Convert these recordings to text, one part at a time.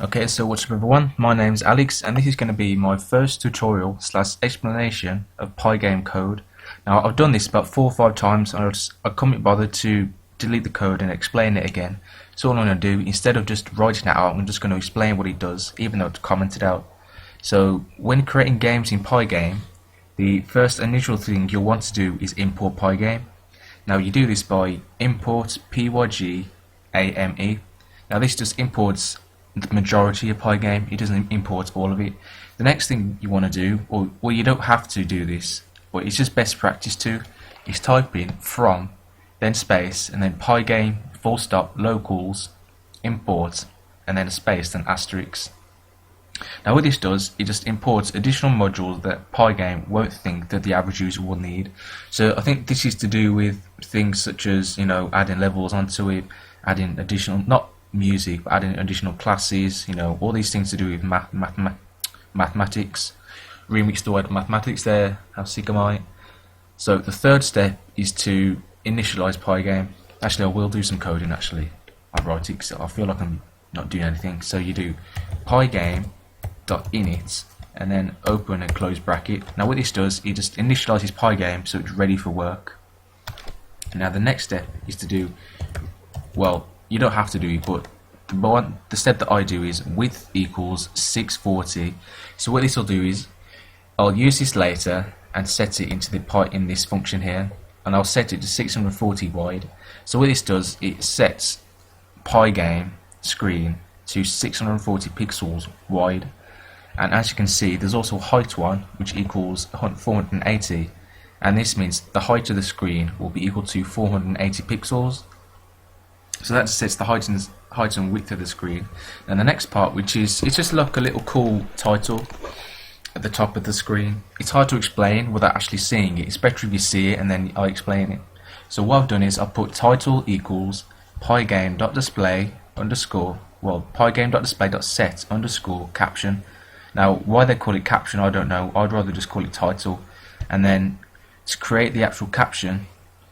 Okay, so what's up everyone, my name's Alex and this is going to be my first tutorial slash explanation of Pygame code. Now I've done this about 4 or 5 times and I couldn't bother to delete the code and explain it again. So all I'm going to do, instead of just writing it out, I'm just going to explain what it does, even though it's commented out. So when creating games in Pygame, the first initial thing you'll want to do is import Pygame. Now you do this by import pygame. Now this just imports the majority of Pygame, it doesn't import all of it. The next thing you want to do, or well, you don't have to do this, but it's just best practice to, is type in from, then space, and then pygame full stop locals import, and then a space, then asterisk. Now what this does, it just imports additional modules that Pygame won't think that the average user will need. So I think this is to do with things such as, adding levels onto it, adding additional, not music, but adding additional classes, all these things to do with mathematics. Remix the word mathematics there, how sick am I? So the third step is to initialize Pygame. Actually, I will do some coding actually. I'll write it because I feel like I'm not doing anything. So you do pygame.init and then open and close bracket. Now what this does, it just initializes Pygame so it's ready for work. Now the next step is to do, well, you don't have to do it, but the step that I do is width equals 640. So what this will do is, I'll use this later and set it into in this function here, and I'll set it to 640 wide. So what this does, it sets Pygame screen to 640 pixels wide, and as you can see, there's also a height one which equals 480, and this means the height of the screen will be equal to 480 pixels. So that sets the height and width of the screen. And the next part, which is, it's just like a little cool title at the top of the screen. It's hard to explain without actually seeing it. It's better if you see it and then I explain it. So what I've done is I've put title equals pygame.display underscore, well, pygame.display.set underscore caption. Now why they call it caption I don't know, I'd rather just call it title. And then to create the actual caption,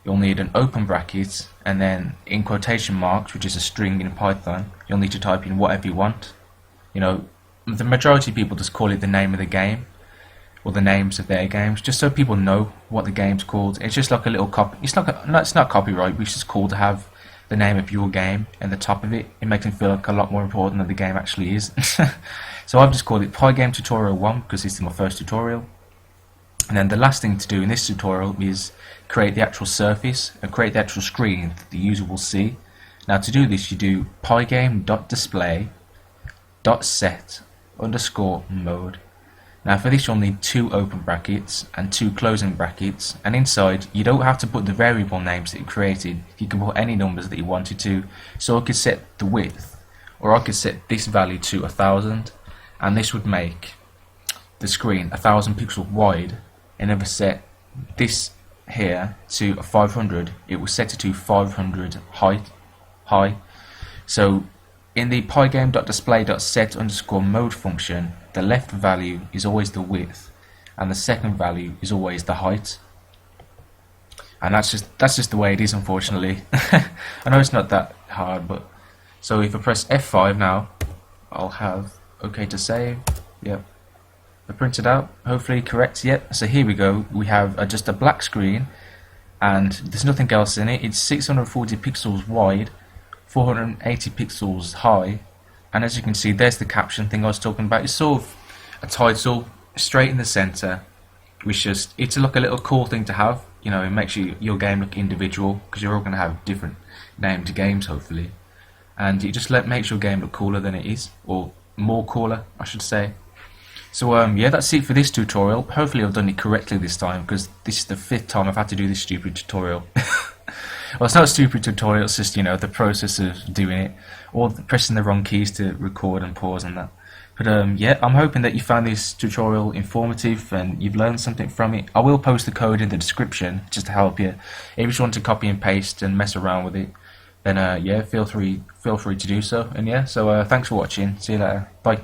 you'll need an open bracket, and then in quotation marks, which is a string in Python, you'll need to type in whatever you want. The majority of people just call it the name of the game, or the names of their games, just so people know what the game's called. It's just like a little copy. It's not copyright, but it's just cool to have the name of your game and the top of it. It makes it feel like a lot more important than the game actually is. So I've just called it Pygame Tutorial 1 because this is my first tutorial. And then the last thing to do in this tutorial is create the actual surface and create the actual screen that the user will see. Now to do this, you do pygame.display.set underscore mode. Now for this you'll need 2 open brackets and 2 closing brackets, and inside you don't have to put the variable names that you created, you can put any numbers that you wanted to. So I could set the width, or I could set this value to 1000, and this would make the screen 1000 pixels wide. And if I set this here to 500, it will set it to 500 high. So in the pygame.display.set underscore mode function, the left value is always the width, and the second value is always the height. And that's just the way it is, unfortunately. I know it's not that hard, but so if I press F5 now, I'll have OK to save. Yep. I printed out, hopefully correct. Yep, so here we go, we have just a black screen and there's nothing else in it. It's 640 pixels wide, 480 pixels high, and as you can see, there's the caption thing I was talking about. It's sort of a title straight in the center, which just, it's like a little cool thing to have. It makes your game look individual, because you're all going to have different named games hopefully, and it just makes your game look cooler than it is, or more cooler I should say. So yeah, that's it for this tutorial. Hopefully I've done it correctly this time, because this is the 5th time I've had to do this stupid tutorial. Well, it's not a stupid tutorial, it's just, the process of doing it, or pressing the wrong keys to record and pause and that. But yeah, I'm hoping that you found this tutorial informative and you've learned something from it. I will post the code in the description just to help you. If you just want to copy and paste and mess around with it, then yeah, feel free to do so. And yeah, so thanks for watching. See you later. Bye.